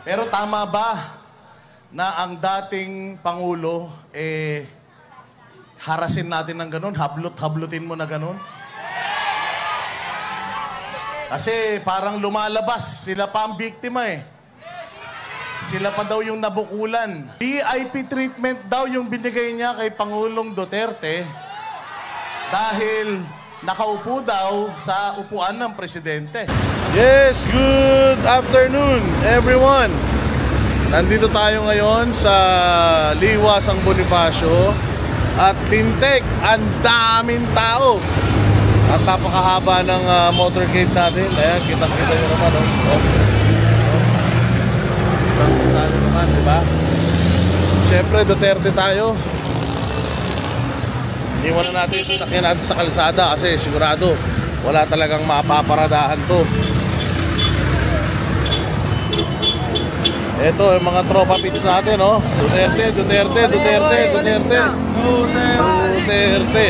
Pero tama ba na ang dating Pangulo, harasin natin ng ganun, hablot-hablutin mo na ganun? Kasi parang lumalabas, sila pa ang biktima eh. Sila pa daw yung nabukulan. VIP treatment daw yung binigay niya kay Pangulong Duterte dahil nakaupo daw sa upuan ng presidente. Yes, good afternoon everyone. Nandito tayo ngayon sa Liwa San Bonifacio at Tintek. Ang daming tao. At napakahaba ng motorcade natin. Ayan, kitang-kita nyo naman. Kitang-kita nyo naman, diba? Siyempre, Duterte tayo. Iwan na natin yung sasakyan natin sa kalsada kasi sigurado wala talagang mapaparadahan to. Ito yung mga tropa pits natin, oh. Duterte, Duterte, Duterte, Duterte. Duterte.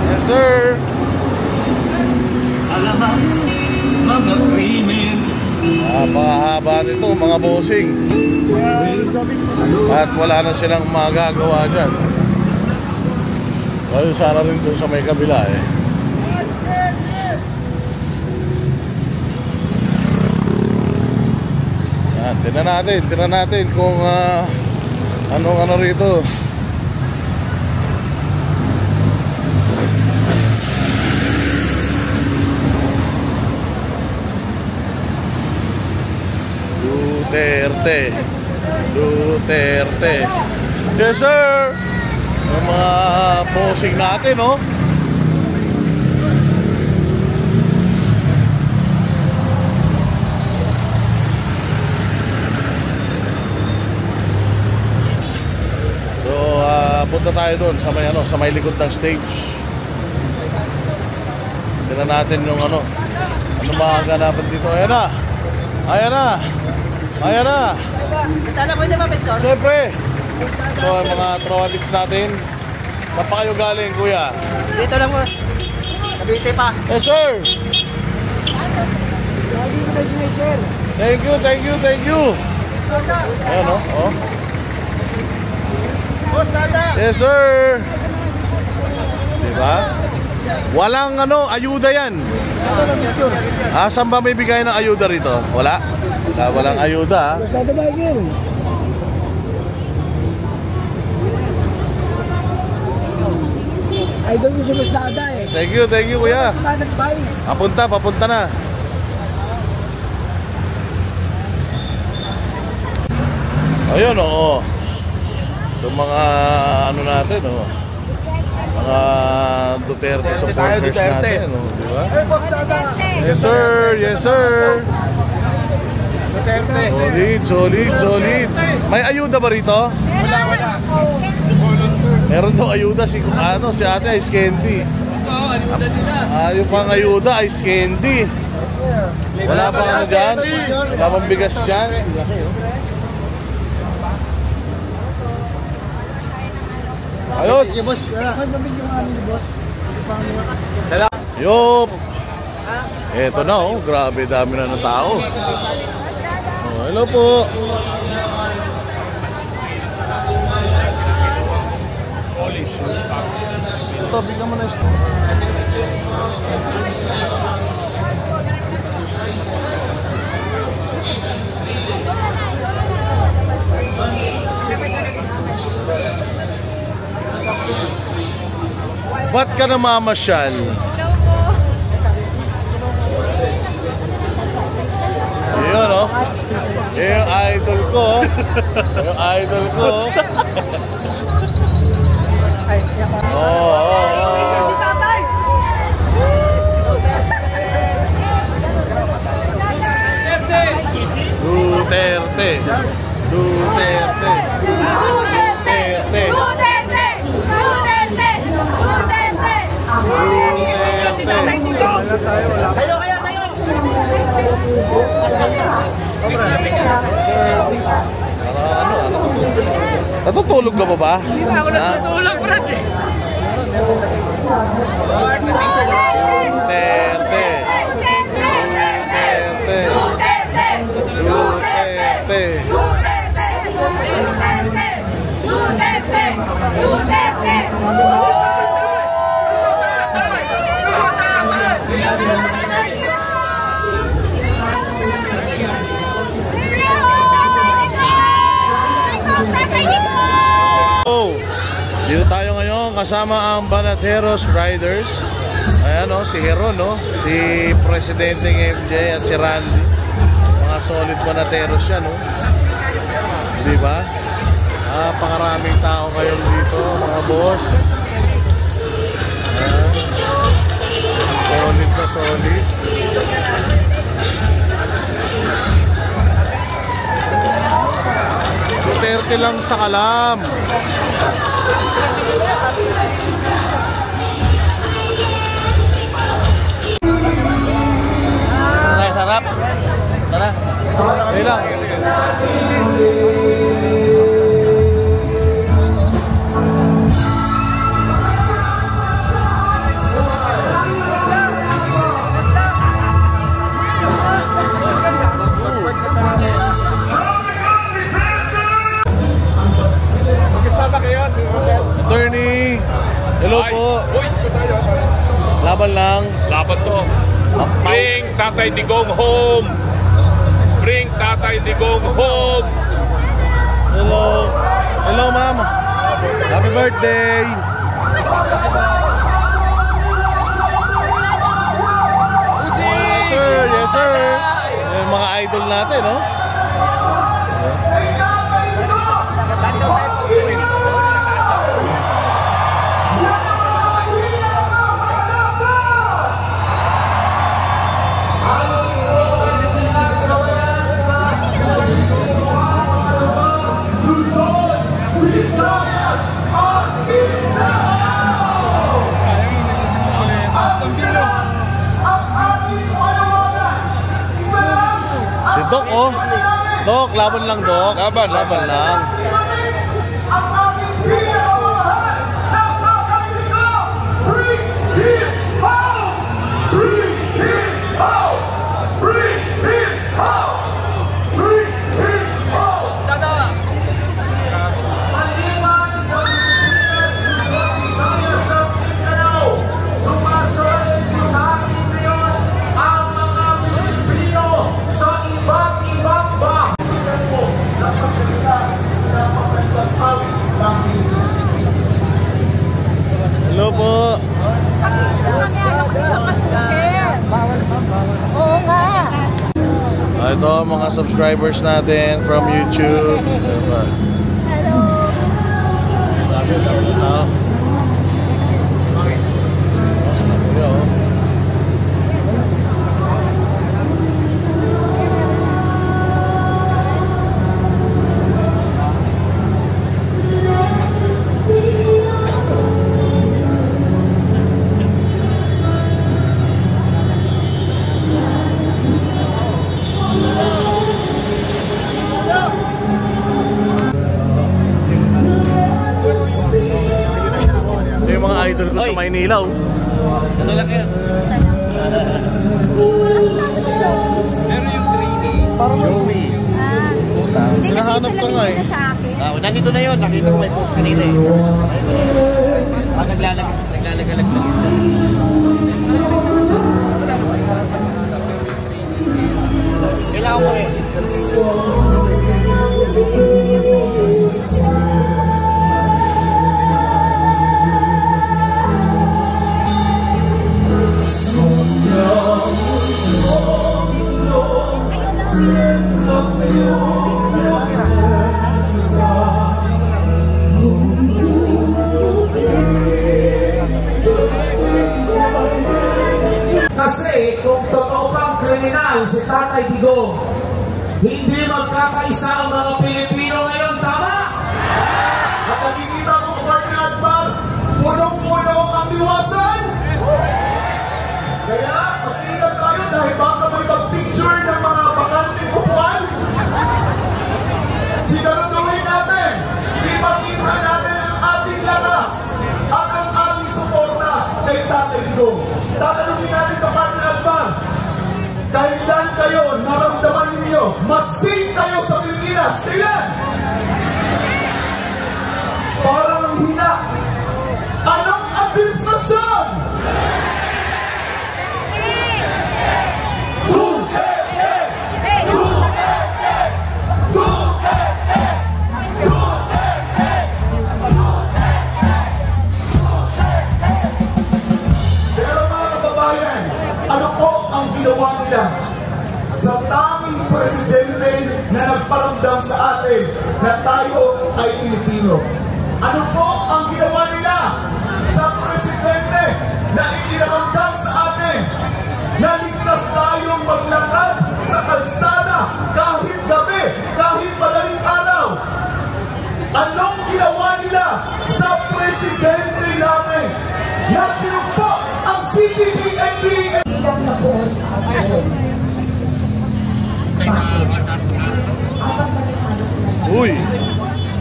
Yes, sir. Alamang mga krimen. Napakahaba nito, mga bossing. At wala na silang magagawa dyan. Well, sana rin doon sa may kabila eh. Yan, tinan natin kung anong rito. Duterte. Duterte. Yes, sir. Yung mga bossing natin, no? So, punta tayo doon sa may, sa may likod ng stage. Tignan natin yung ano magaganapan dito. Ayan na. Ayan na. Ayan na. Sana pwede mapicture? Siyempre. So, mga trawalits natin. Saan pa kayo galing, kuya? Dito lang mo. Kabite pa. Yes, sir. Thank you, thank you, thank you. Ayan, oh. Yes, sir. Diba? Walang ayuda yan. Saan ba may bigay ng ayuda rito? Wala? Walang ayuda. Idol mo si Mustada eh. Thank you kuya. Papunta na. Ayun, oo. Itong mga natin, mga Duterte supporters natin, diba? Yes sir, yes sir. Solid. May ayuda ba rito? Wala. Meron daw ayuda si ate Ice Candy. Yung pang ayuda Ice Candy. Wala pang dyan? Wala pang bigas dyan? Ayos! Yup! Eto na grabe dami na ng tao. Hello po! Ito, bigyan mo na ito. Ba't ka namamasyal? Ayun, oh. Yung idol ko. Yung idol ko. Duterte. Duterte. Natutulog ka ba ba? Hindi ba ako natutulog, brad eh. Duterte. Duterte. Duterte. Duterte! Duterte! Duterte! Oh, dito tayo ngayon kasama ang Banateros Riders. Ayan o, si Hero, no? Si Presidenteng MJ at si Randy. Mga solid Banateros yan, no? Diba? Pakaraming tao ngayon dito, mga boss. Solid na solid. Duterte lang sa kalam. Ay, sarap. Tara. Okay lang. Attorney, hello po. Laban lang. Laban to. Bring Tatay Digong home. Bring Tatay Digong home. Hello. Hello, ma'am. Happy birthday. Yes, sir. Yes, sir. Yung mga idol natin, no? Si Doc, oh. Doc, laban lang, Doc. Laban lang. Hello po. Oo nga. Ito mga subscribers natin from YouTube. Hello. Yung mga idol ko sa Maynila, oh. Ano lang yan? Pero yung 3D. Joey. Hindi kasi Hinahanap isa ka nga, lang eh. na sa akin. Nandito na yun. Nakita ko may post kanina eh. Naglalagalag lang. Kailangan mo eh. Kasi kung totoo pang kriminal si Tatay Digong, hindi magkakaisa ang mga Pilipino ngayon, tama? At nakikita ko kung Partner Akbar, punong-puno ang iwasan. Kaya mag-ingat tayo dahil baka may mag-picture ng mga bakanting upuan. Siguraduhin natin, ipakita natin ang ating lakas at ang ating suporta kay Tatay Digong. Tatanungin natin ka Partner Akbar, kailan kayo naramdaman ninyo, masing kayo sa Pilipinas? presidente na nagparamdam sa atin na tayo ay Pilipino. Ano po ang ginawa nila sa presidente na ipinaramdam sa atin na ligtas tayong maglakad sa kalsada kahit gabi, kahit madaling araw? Anong ginawa nila sa presidente natin na sinumpo ang CPP-NP? Ilang na po sa atin. Uy!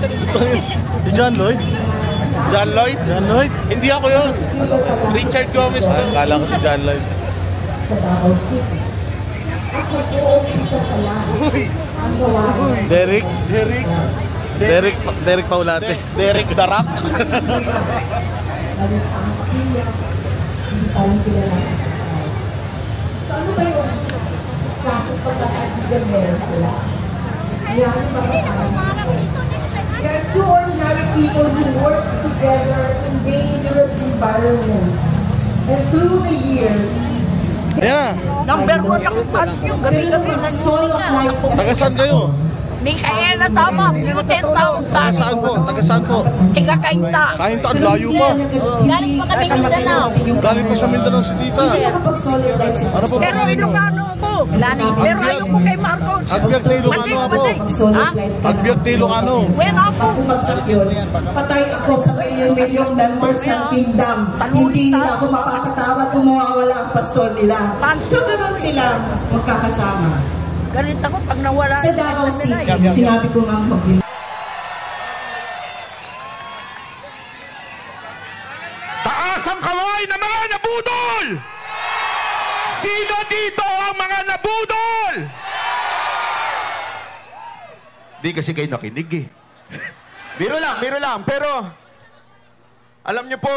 Ito yun si John Lloyd? John Lloyd? John Lloyd? Hindi ako yun. Richard Gomez to. Kala ko si John Lloyd. Uy! Derek? Derek Paulate. Derek Darak. Ano ba yung klaseng pagkakaibigan meron sila? There are two ordinary people who work together in dangerous environments. And through the years, Ayan na. Number 1 ako fans nyo. Gabi-gabi nag-uwi na. Taga saan kayo? Micaela, tama. Pero 10,000. Taga saan po? Taga saan po? Tiga Kainta. Kainta, ang layo pa. Galing pa kami Mindanao. Galing pa sa Mindanao si tita. Ano po? Pero Ilocano ako. Pero ayaw ko kay Marcos. Agbiag na Ilocano ako. Ha? Agbiag na Ilocano. Wala ako. patay ako sa milyon-milyong members ng kingdom. Hindi nila ako mapapatawad kung mawawala ang pastor nila. So, ganun sila magkakasama. Galit ako pag nawala. Sa Davao City, sinabi ko nga mag- Taas ang kamay ng mga nabudol! Sino dito ang mga nabudol? Di kasi kayo nakinig eh. Biro lang. Pero, alam nyo po,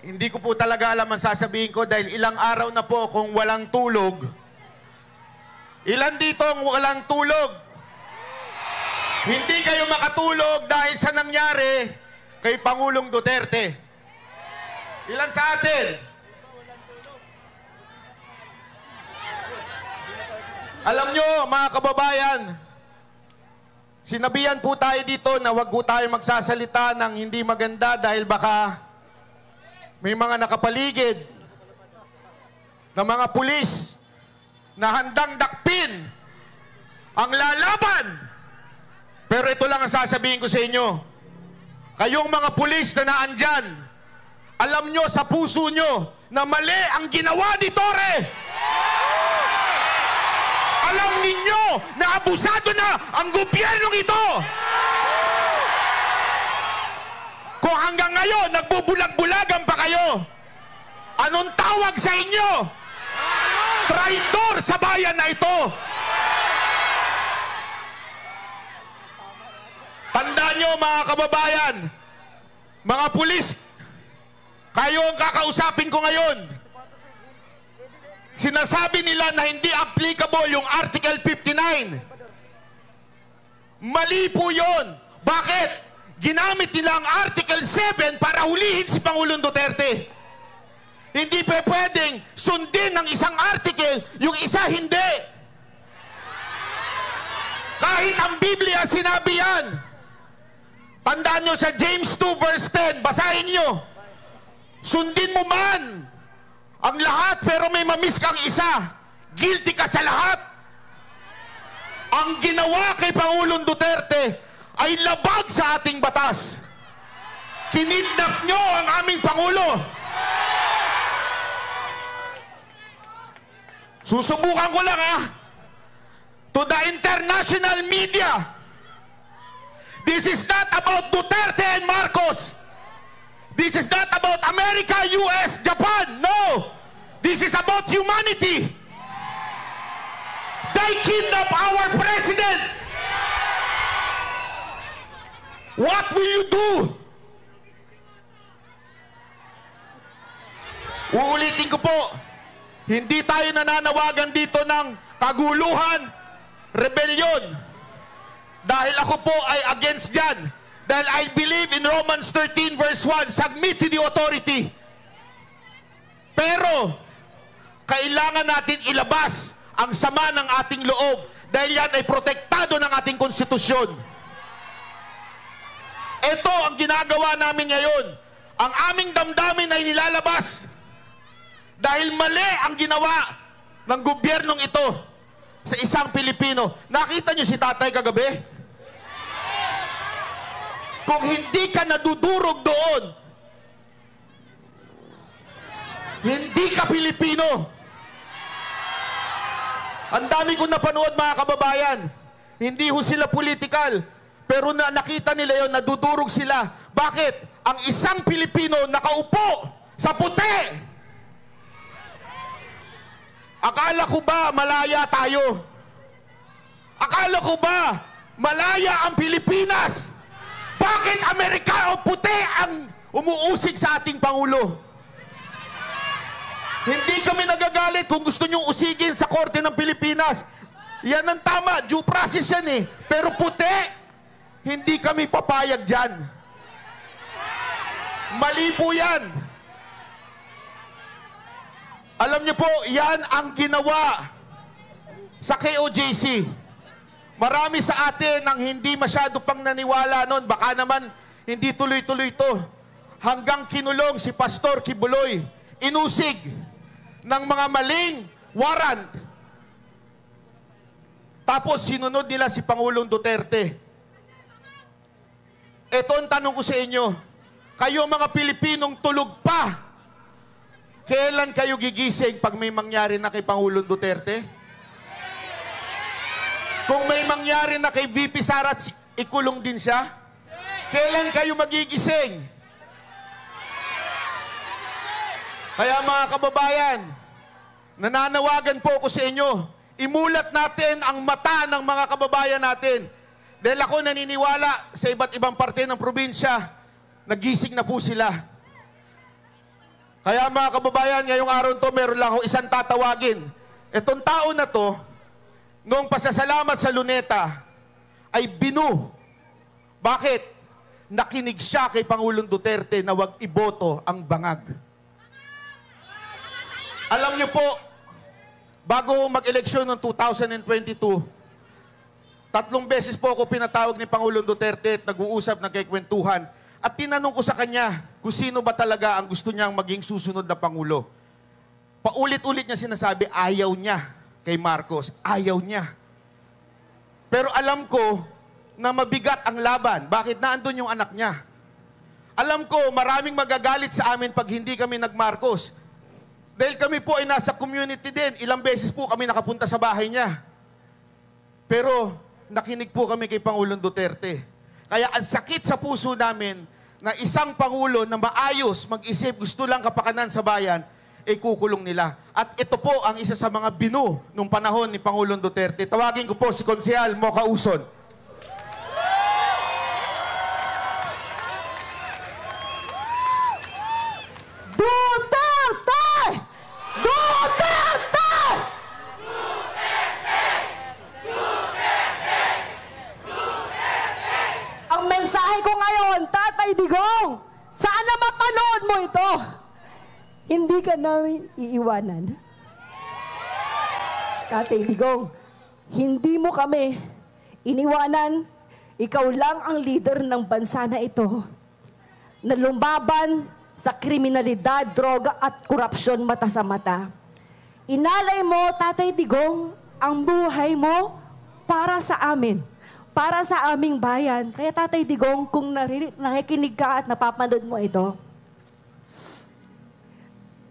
hindi ko po talaga alam ang sasabihin ko dahil ilang araw na po kung walang tulog. Ilan dito ang walang tulog? Hindi kayo makatulog dahil sa nangyari kay Pangulong Duterte. Ilan sa atin? Alam nyo, mga kababayan, sinabihan po tayo dito na wag po tayo magsasalita ng hindi maganda dahil baka may mga nakapaligid na mga pulis na handang dakpin ang lalaban. Pero ito lang ang sasabihin ko sa inyo. Kayong mga pulis na naandyan, alam nyo sa puso nyo na mali ang ginawa ni Torre. Alam ninyo na abusado na ang gobyernong ito. Kung hanggang ngayon nagbubulag-bulagan pa kayo, anong tawag sa inyo? Traitor sa bayan na ito. Tandaan nyo mga kababayan, mga pulis, kayo ang kakausapin ko ngayon. Sinasabi nila na hindi applicable yung Article 59. Mali po yun. Bakit? Ginamit nila ang Article 7 para hulihin si Pangulong Duterte. Hindi pa pwedeng sundin ng isang article, yung isa hindi. Kahit ang Biblia sinabi yan. Tandaan nyo sa James 2 verse 10, basahin nyo. Sundin mo man ang lahat pero may mamiss kang isa. Guilty ka sa lahat. Ang ginawa kay Pangulong Duterte ay labag sa ating batas. Kinidnap nyo ang aming Pangulo. Susubukan ko lang to the international media. This is not about Duterte and Marcos. This is not about America, US, Japan. No. This is about humanity. They kidnapped our president. What will you do? Uulitin ko po. Hindi tayo nananawagan dito ng kaguluhan, rebellion. Dahil ako po ay against dyan. Dahil I believe in Romans 13 verse 1, submit to the authority. Pero, kailangan natin ilabas ang sama ng ating loob. Dahil yan ay protektado ng ating konstitusyon. Ito ang ginagawa namin ngayon. Ang aming damdamin ay nilalabas. Dahil mali ang ginawa ng gobyernong ito sa isang Pilipino. Nakita niyo si tatay kagabi? Kung hindi ka nadudurog doon, hindi ka Pilipino. Ang dami kong napanood, mga kababayan. Hindi ho sila political. Pero nakita nila yon, nadudurog sila. Bakit? Ang isang Pilipino nakaupo sa puti. Akala ko ba malaya tayo? Akala ko ba malaya ang Pilipinas? Bakit Amerika o puti ang umuusig sa ating Pangulo? Hindi kami nagagalit kung gusto nyong usigin sa Korte ng Pilipinas. Yan ang tama, due process yan eh. Pero puti, hindi kami papayag dyan. Mali po yan. Alam niyo po, yan ang ginawa sa KOJC. Marami sa atin ang hindi masyado pang naniwala noon. Baka naman hindi tuloy-tuloy ito. Hanggang kinulong si Pastor Kibuloy. Inusig ng mga maling warrant. Tapos sinunod nila si Pangulong Duterte. Ito ang tanong ko sa inyo. Kayo mga Pilipinong tulog pa, kailan kayo gigising pag may mangyari na kay Pangulong Duterte? Kung may mangyari na kay VP Sara, ikulong din siya? Kailan kayo magigising? Kaya mga kababayan, nananawagan po ako sa inyo, imulat natin ang mata ng mga kababayan natin. Dahil ako naniniwala sa iba't ibang parte ng probinsya, nagising na po sila. Kaya mga kababayan, ngayong araw to, meron lang ako isang tatawagin. Itong tao na to, noong pasasalamat sa Luneta, ay binu. Bakit? Nakinig siya kay Pangulong Duterte na wag iboto ang bangag. Alam niyo po, bago mag-eleksyon noong 2022, 3 beses po ako pinatawag ni Pangulong Duterte at nag-uusap, nagkikwentuhan. At tinanong ko sa kanya kung sino ba talaga ang gusto niyang maging susunod na Pangulo. Paulit-ulit niya sinasabi, ayaw niya kay Marcos. Ayaw niya. Pero alam ko na mabigat ang laban. Bakit? Naandun yung anak niya. Alam ko, maraming magagalit sa amin pag hindi kami nag-Marcos. Dahil kami po ay nasa community din. Ilang beses po kami nakapunta sa bahay niya. Pero nakinig po kami kay Pangulong Duterte. Kaya ang sakit sa puso namin na isang Pangulo na maayos, mag-isip, gusto lang kapakanan sa bayan, ay kukulong nila. At ito po ang isa sa mga binu nung panahon ni Pangulong Duterte. Tawagin ko po si Konsehal Mocha Uson. Digong, sana mapanood mo ito. Hindi ka namin iiwanan. Tatay Digong, hindi mo kami iniwanan. Ikaw lang ang leader ng bansa na ito na lumaban sa kriminalidad, droga at korupsyon mata sa mata. Inalay mo, Tatay Digong, ang buhay mo para sa amin. Para sa aming bayan. Kaya Tatay Digong, kung nakikinig ka at napapanood mo ito,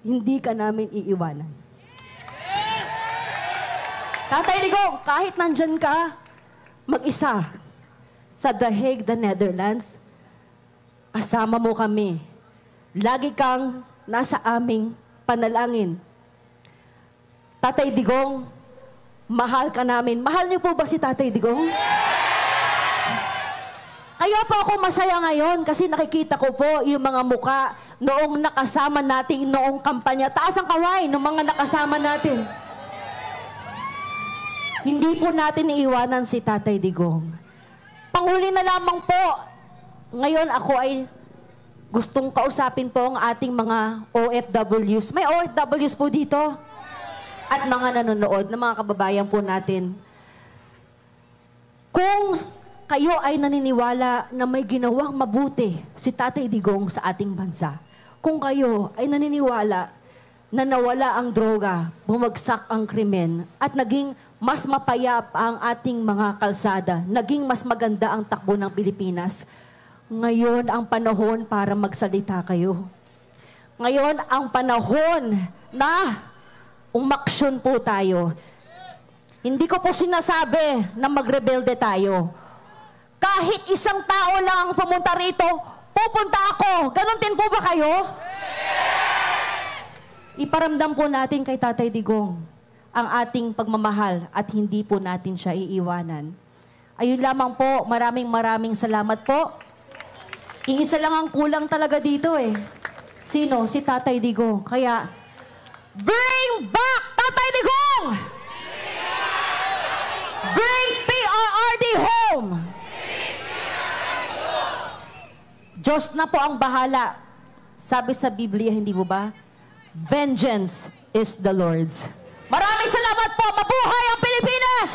hindi ka namin iiwanan. Tatay Digong, kahit nandyan ka, mag-isa sa The Hague, the Netherlands, kasama mo kami. Lagi kang nasa aming panalangin. Tatay Digong, mahal ka namin. Mahal niyo po ba si Tatay Digong? Kaya po ako masaya ngayon kasi nakikita ko po yung mga muka noong nakasama natin noong kampanya. Taas ang kaway ng mga nakasama natin. Hindi po natin iiwanan si Tatay Digong. Panghuli na lamang po, ngayon ako ay gustong kausapin po ang ating mga OFWs. May OFWs po dito. At mga nanonood na mga kababayan po natin. Kung kayo ay naniniwala na may ginawang mabuti si Tatay Digong sa ating bansa, kung kayo ay naniniwala na nawala ang droga, bumagsak ang krimen, at naging mas mapayapa ang ating mga kalsada, naging mas maganda ang takbo ng Pilipinas, ngayon ang panahon para magsalita kayo. Ngayon ang panahon na umaksyon po tayo. Hindi ko po sinasabi na magrebelde tayo. Kahit isang tao lang ang pumunta rito, pupunta ako. Ganon din po ba kayo? Iparamdam po natin kay Tatay Digong ang ating pagmamahal at hindi po natin siya iiwanan. Ayun lamang po, maraming salamat po. Iisa lang ang kulang talaga dito eh. Sino? Si Tatay Digong. Kaya, bring back Tatay Digong! Bring PRRD home! Diyos na po ang bahala. Sabi sa Biblia, hindi mo ba? Vengeance is the Lord's. Maraming salamat po! Mabuhay ang Pilipinas!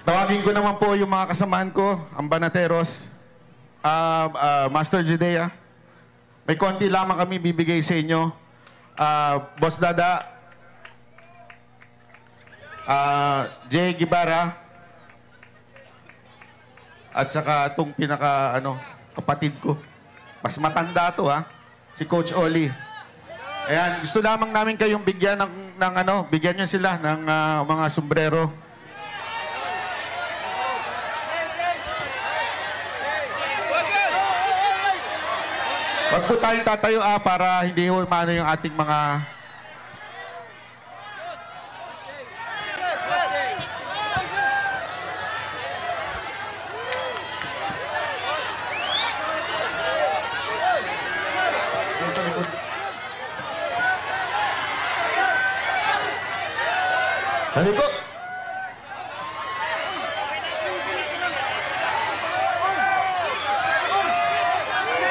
Tawagin ko naman po yung mga kasamahan ko, ang Banateros, Master Judea. May konti lamang kami bibigay sa inyo. Boss Dada, Jay Gibara, at saka itong kapatid ko. Mas matanda to si Coach Oli. Ayan, gusto lamang namin kayong bigyan bigyan nyo sila ng mga sombrero. Wag po tayong tatayo para hindi humano yung ating mga... Halika!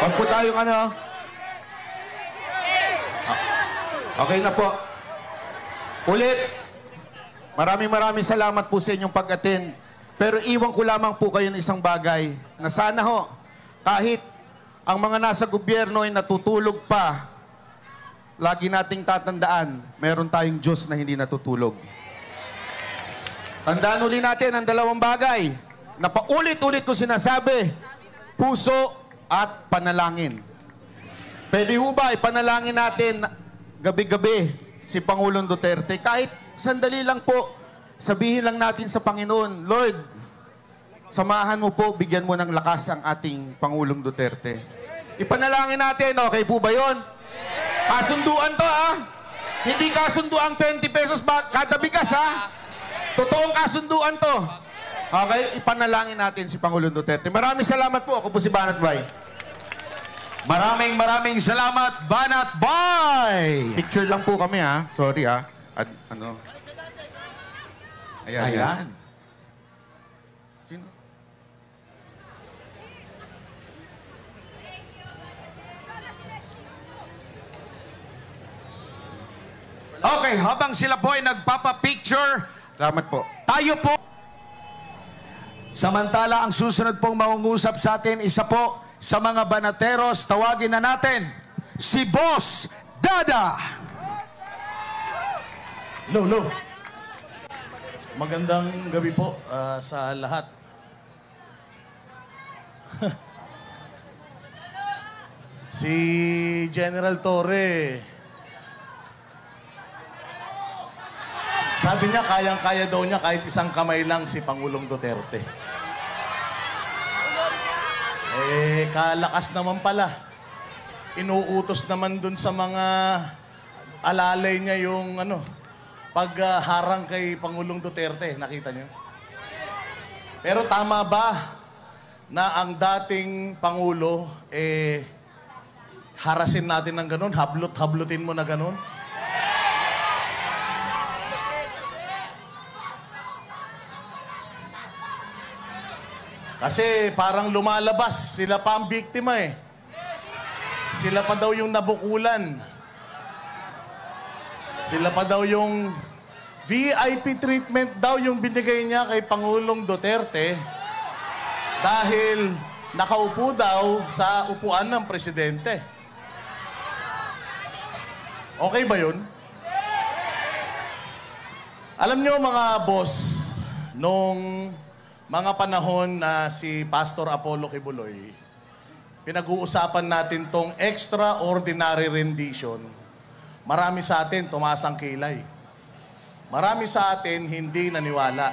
Wag po tayong Okay na po. Ulit, maraming salamat po sa inyong pag-attend. Pero iwan ko lamang po kayo ng isang bagay na sana kahit ang mga nasa gobyerno ay natutulog pa, lagi nating tatandaan, meron tayong Diyos na hindi natutulog. Tandaan uli natin ang dalawang bagay na paulit-ulit ko sinasabi, puso at panalangin. Pwede ho ba ipanalangin natin gabi-gabi si Pangulong Duterte? Kahit sandali lang po, sabihin lang natin sa Panginoon, Lord, samahan mo po, bigyan mo ng lakas ang ating Pangulong Duterte. Ipanalangin natin, okay po ba yun? Kasunduan to Hindi kasunduan 20 pesos kada bigas Totoong kasunduan to. Okay, ipanalangin natin si Pangulong Duterte. Maraming salamat po. Ako po si Banat Bay. Maraming salamat, Banat Bay! Picture lang po kami Sorry Ayan. Sino? Okay, habang sila po ay nagpapapicture, salamat po. Tayo po. Samantala, ang susunod pong mangungusap sa atin, isa po sa mga Banateros, tawagin na natin, si Boss Dada. Lo. Magandang gabi po sa lahat. Si General Torre, sabi niya, kayang-kaya daw niya kahit isang kamay lang si Pangulong Duterte. Kalakas naman pala. Inuutos naman dun sa mga alalay niya yung pagharang kay Pangulong Duterte. Nakita niyo? Pero tama ba na ang dating Pangulo, harasin natin ng ganun? Hablutin mo na ganun? Kasi parang lumalabas, sila pa ang biktima Sila pa daw yung nabukulan. Sila pa daw yung VIP treatment daw yung binigay niya kay Pangulong Duterte dahil nakaupo daw sa upuan ng presidente. Okay ba yun? Alam nyo mga boss, nung mga panahon na si Pastor Apollo Kibuloy, pinag-uusapan natin tong extraordinary rendition. Marami sa atin tumaas ang kilay. Marami sa atin hindi naniwala.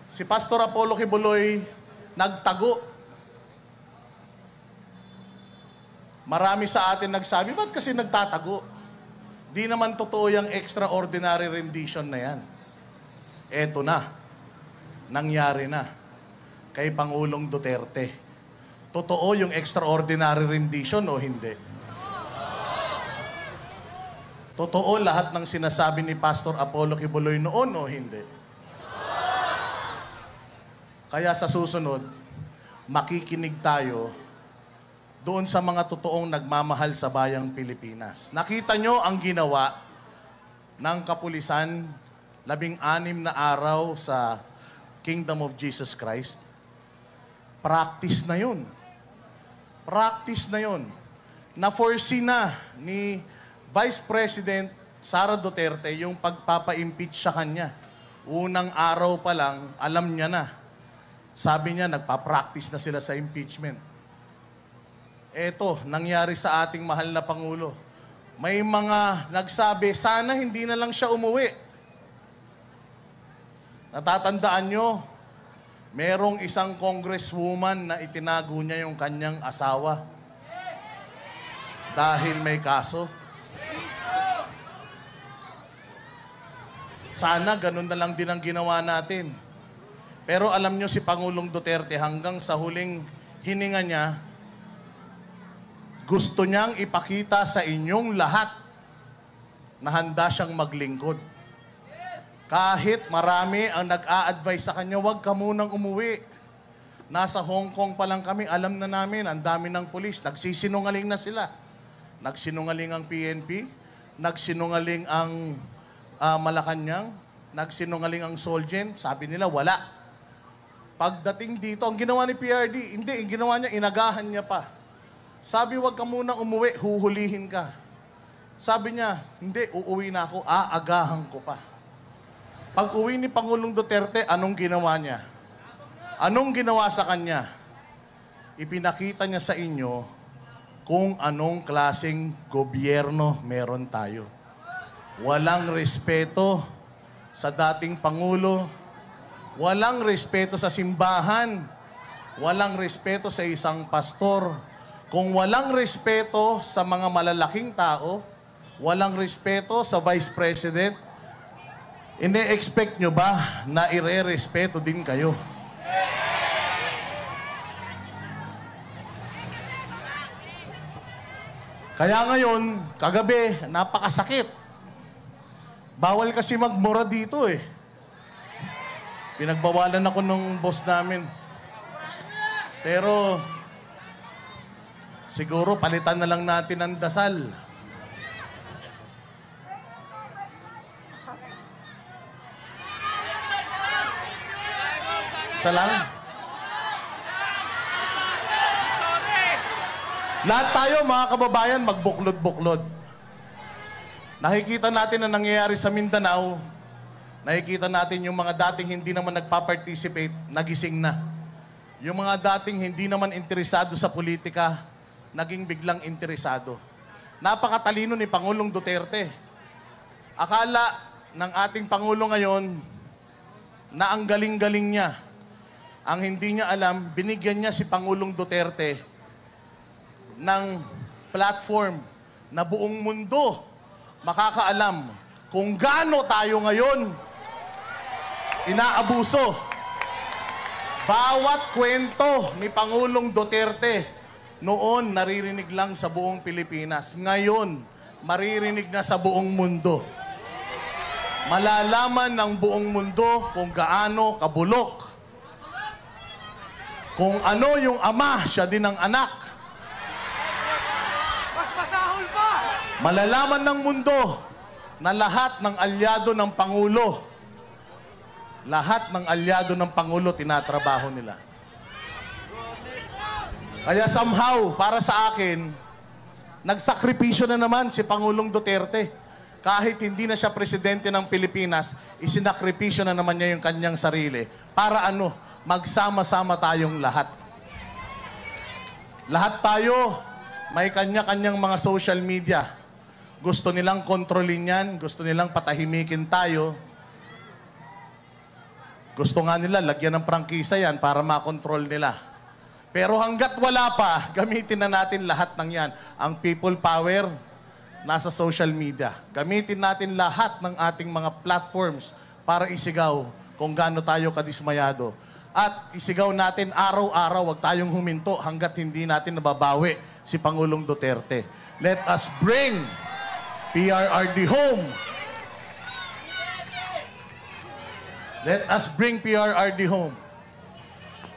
Si Pastor Apollo Kibuloy nagtago. Marami sa atin nagsabi, ba't kasi nagtatago? Di naman totoo yung extraordinary rendition na yan. Eto na. Nangyari na. Kay Pangulong Duterte. Totoo yung extraordinary rendition o hindi? Totoo lahat ng sinasabi ni Pastor Apollo Kibuloy noon o hindi? Kaya sa susunod, makikinig tayo doon sa mga totoong nagmamahal sa bayang Pilipinas. Nakita nyo ang ginawa ng kapulisan 16 na araw sa Kingdom of Jesus Christ? Practice na yun. Practice na yun. Na-foresee na ni Vice President Sara Duterte yung pagpapa-impeach sa kanya. Unang araw pa lang, alam niya na. Sabi niya, nagpa-practice na sila sa impeachment. Eto, nangyari sa ating mahal na Pangulo. May mga nagsabi, sana hindi na lang siya umuwi. Natatandaan nyo, merong isang congresswoman na itinago niya yung kanyang asawa dahil may kaso. Sana ganun na lang din ang ginawa natin. Pero alam nyo si Pangulong Duterte hanggang sa huling hininga niya, gusto niyang ipakita sa inyong lahat na handa siyang maglingkod. Kahit marami ang nag-a-advise sa kanya, huwag ka munang umuwi. Nasa Hong Kong pa lang kami, alam na namin, ang dami ng pulis. Nagsisinungaling na sila. Nagsinungaling ang PNP, nagsinungaling ang Malacanang, nagsinungaling ang Solgen, sabi nila wala. Pagdating dito, ang ginawa ni PRD, hindi, ang ginawa niya, inagahan niya pa. Sabi, wag ka muna umuwi, huhulihin ka. Sabi niya, hindi, uuwi na ako, aagahan ko pa. Pag uwi ni Pangulong Duterte, anong ginawa niya? Anong ginawa sa kanya? Ipinakita niya sa inyo kung anong klaseng gobyerno meron tayo. Walang respeto sa dating Pangulo, walang respeto sa simbahan, walang respeto sa isang pastor. Kung walang respeto sa mga malalaking tao, walang respeto sa Vice President, ine-expect nyo ba na ire-respeto din kayo? Kaya ngayon, kagabi, napakasakit. Bawal kasi magmura dito eh. Pinagbawalan ako nung boss namin. Pero, siguro palitan na lang natin ang dasal. Isa lang. Lahat tayo, mga kababayan, magbuklod-buklod. Nakikita natin na nangyayari sa Mindanao. Nakikita natin yung mga dating hindi naman nagpa-participate, nagising na. Yung mga dating hindi naman interesado sa politika, naging biglang interesado. Napakatalino ni Pangulong Duterte. Akala ng ating Pangulo ngayon na ang galing-galing niya. Ang hindi niya alam, binigyan niya si Pangulong Duterte ng platform na buong mundo makakaalam kung gaano tayo ngayon inaabuso. Bawat kwento ni Pangulong Duterte noon naririnig lang sa buong Pilipinas. Ngayon, maririnig na sa buong mundo. Malalaman ng buong mundo kung gaano kabulok. Kung ano yung ama, siya din ang anak. Malalaman ng mundo na lahat ng alyado ng Pangulo, tinatrabaho nila. Kaya somehow, para sa akin, nagsakripisyo na naman si Pangulong Duterte. Kahit hindi na siya presidente ng Pilipinas, isinakripisyo na naman niya yung kanyang sarili. Para magsama-sama tayong lahat. Lahat tayo, may kanya-kanyang mga social media. Gusto nilang kontrolin yan, gusto nilang patahimikin tayo. Gusto nga nila, lagyan ng prangkisa yan para makontrol nila. Pero hanggat wala pa, gamitin na natin lahat ng yan. Ang people power, nasa social media. Gamitin natin lahat ng ating mga platforms para isigaw kung gaano tayo kadismayado. At isigaw natin araw-araw, wag tayong huminto hanggat hindi natin nababawi si Pangulong Duterte. Let us bring PRRD home. Let us bring PRRD home.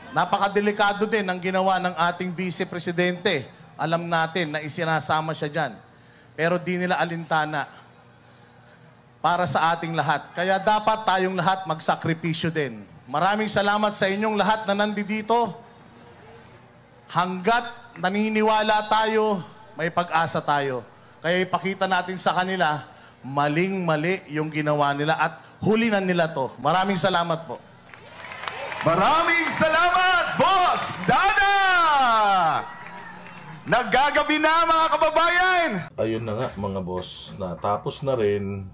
Napakadelikado din ang ginawa ng ating Vice Presidente. Alam natin na isinasama siya dyan. Pero di nila alintana para sa ating lahat. Kaya dapat tayong lahat magsakripisyo din. Maraming salamat sa inyong lahat na nandito. Hanggat naniniwala tayo, may pag-asa tayo. Kaya ipakita natin sa kanila, maling-mali yung ginawa nila at hulinan nila to. Maraming salamat po. Maraming salamat, Boss Dana! Naggagabi na, mga kababayan! Ayun na nga, mga boss, natapos na rin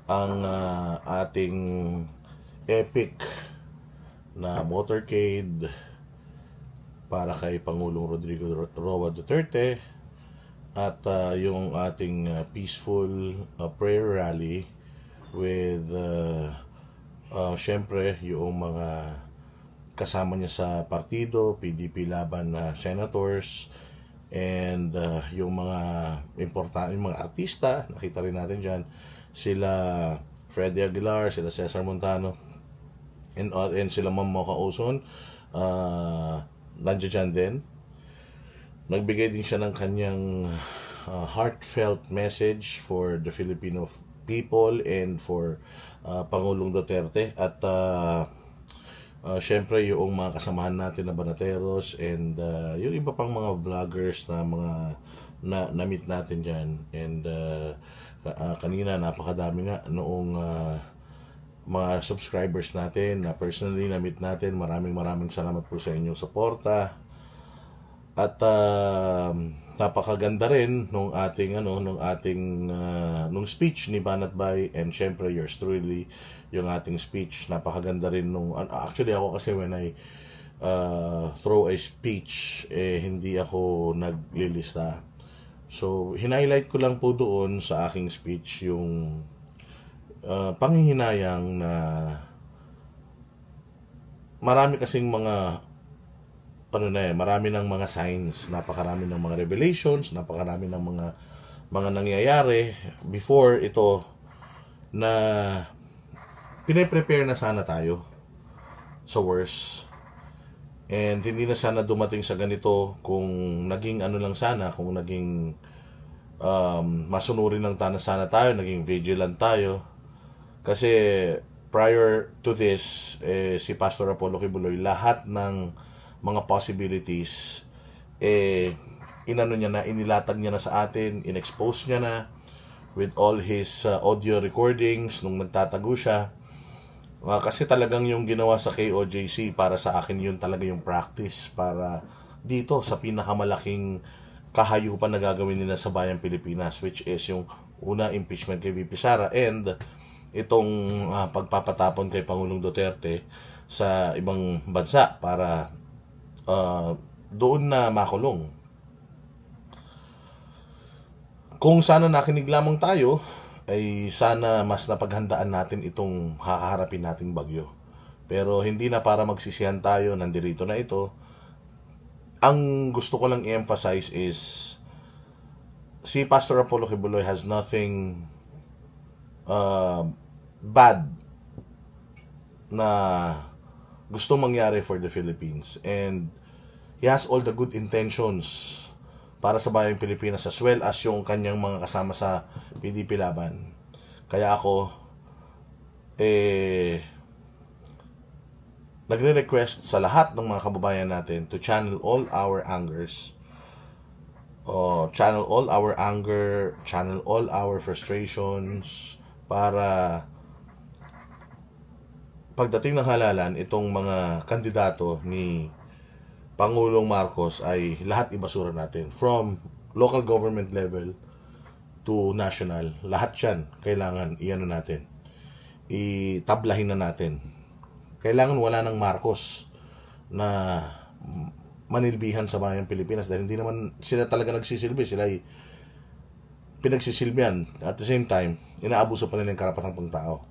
ang ating epic na motorcade para kay Pangulong Rodrigo Roa Duterte at yung ating peaceful prayer rally with syempre yung mga kasama niya sa partido, PDP laban na senators, and yung mga importante, yung mga artista, nakita rin natin dyan, sila Freddy Aguilar, sila Cesar Montano, and sila Ma'am Mocha Ozon, nandiyan din. Nagbigay din siya ng kanyang heartfelt message for the Filipino people and for Pangulong Duterte at syempre yung mga kasamahan natin na banateros and yung iba pang mga vloggers na mga na-meet natin dyan. And kanina napakadami nga noong mga subscribers natin na personally na-meet natin. Maraming salamat po sa inyong suporta. At napakaganda rin nung ating nung speech ni Banat Bay and syempre yours truly yung ating speech. Napakaganda rin nung actually ako kasi when I throw a speech hindi ako naglilista. So hinighlight ko lang po doon sa aking speech yung panghihinayang na marami kasing mga marami ng mga signs, napakarami ng mga revelations, napakarami ng mga nangyayari before ito na pine-prepare na sana tayo sa worst. And hindi na sana dumating sa ganito kung naging lang sana, kung naging masunurin lang sana tayo, naging vigilant tayo. Kasi prior to this, si Pastor Apollo Kibuloy, lahat ng mga possibilities inilatag niya na sa atin, in-expose niya na with all his audio recordings nung nagtatago siya. Kasi talagang yung ginawa sa KOJC, para sa akin yun talaga yung practice para dito sa pinakamalaking kahayupan na gagawin nila sa bayang Pilipinas, which is yung una, impeachment kay VP Sara, and itong pagpapatapon kay Pangulong Duterte sa ibang bansa para doon na makulong. Kung sana nakinig lamang tayo, ay sana mas napaghandaan natin itong kakaharapin nating bagyo. Pero hindi na para magsisihan tayo, nandirito na ito. Ang gusto ko lang i-emphasize is si Pastor Apollo Kibuloy has nothing bad na gusto mangyari for the Philippines, and he has all the good intentions para sa bayang Pilipinas as well as yung kanyang mga kasama sa PDP laban. Kaya ako, nagre-request sa lahat ng mga kababayan natin to channel all our angers, channel all our anger, channel all our frustrations, para pagdating ng halalan, itong mga kandidato ni Pangulong Marcos ay lahat ibasura natin. From local government level to national, lahat yan kailangan iano natin, itablahin na natin. Kailangan wala ng Marcos na manilbihan sa bayang Pilipinas, dahil hindi naman sila talaga nagsisilbi, sila ay pinagsisilbihan. At the same time, inaabuso pa nila yung karapatang pangtao.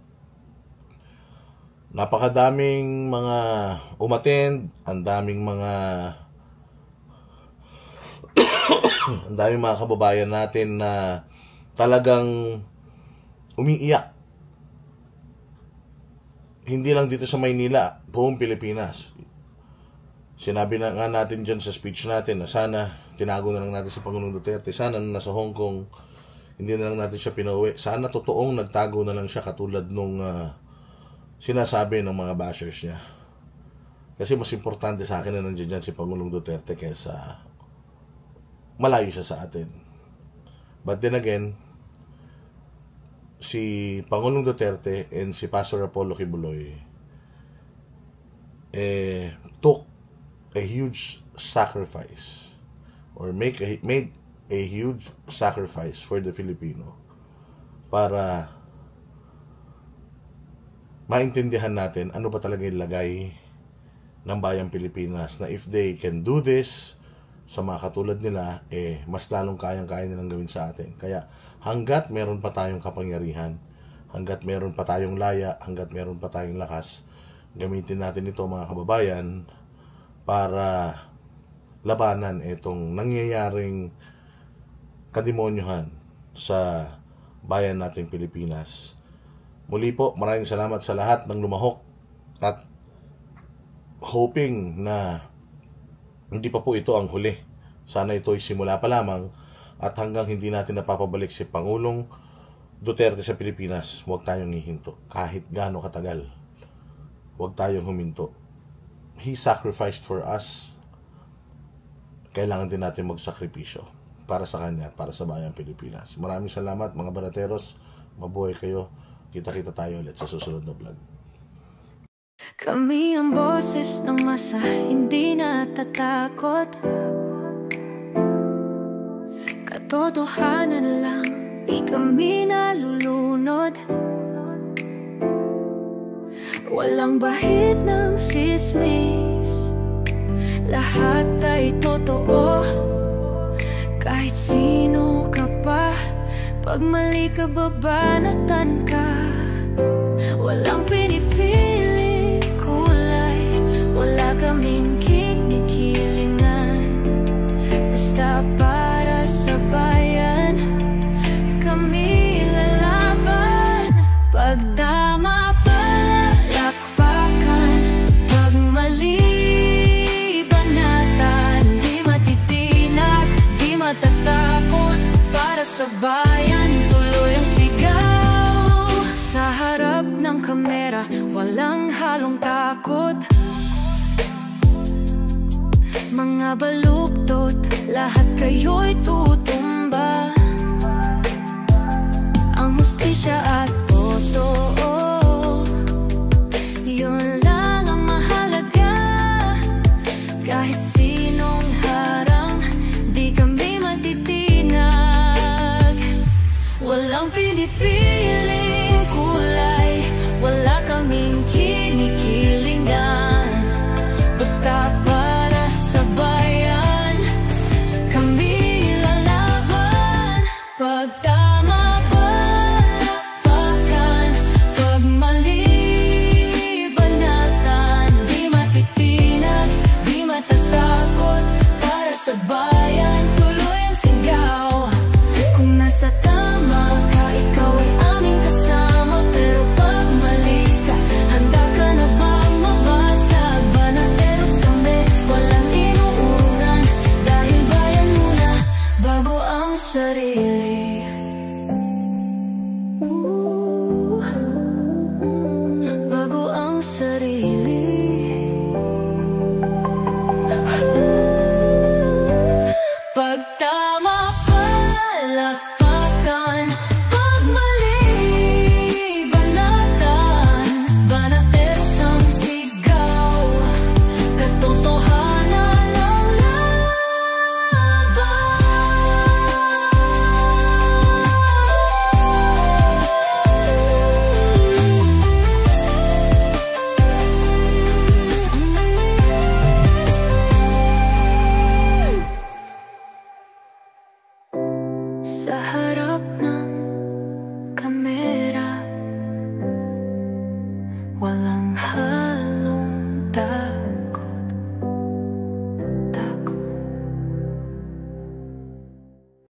Napakadaming mga umattend, ang daming mga ang daming mga kababayan natin na talagang umiiyak. Hindi lang dito sa Maynila, buong Pilipinas. Sinabi na nga natin dyan sa speech natin na sana tinago na lang natin si Pangulong Duterte. Sana nasa Hong Kong, hindi na lang natin siya pinauwi. Sana totoong nagtago na lang siya, katulad nung sinasabi ng mga bashers niya. Kasi mas importante sa akin na nandiyan dyan si Pangulong Duterte kaysa malayo siya sa atin. But then again, si Pangulong Duterte and si Pastor Apollo Kibuloy took a huge sacrifice, or made a huge sacrifice for the Filipino, para maintindihan natin ano ba talaga yung lagay ng bayang Pilipinas, na if they can do this sa mga katulad nila, mas lalong kayang-kaya nilang gawin sa atin. Kaya hanggat meron pa tayong kapangyarihan, hanggat meron pa tayong laya, hanggat meron pa tayong lakas, gamitin natin ito, mga kababayan, para labanan itong nangyayaring kademonyohan sa bayan nating Pilipinas. Muli po, maraming salamat sa lahat ng lumahok, at hoping na hindi pa po ito ang huli. Sana ito ay simula pa lamang, at hanggang hindi natin napapabalik si Pangulong Duterte sa Pilipinas, huwag tayong hihinto. Kahit gaano katagal, huwag tayong huminto. He sacrificed for us. Kailangan din natin magsakripisyo para sa kanya at para sa bayang Pilipinas. Maraming salamat, mga barateros. Mabuhay kayo. Kita-kita tayo ulit sa susunod na vlog. Kami ang boses ng masa, hindi natatakot. Katotohanan lang, di kami nalulunod. Walang bahid ng sismis, lahat ay totoo. Kahit sino ka pa, pag mali ka babanatan ka. Walang pinipili kulay, wala kaming kinikilingan. Basta para sa bayan, kami lalaban. Pag tama palakpakan, pag mali banatan. Di matitinag, di matatakot, para sa bayan tuloy ang sigaw. Sa harap ng kamera, walang halong takot. Mga baluktot, lahat kayo'y tuwa.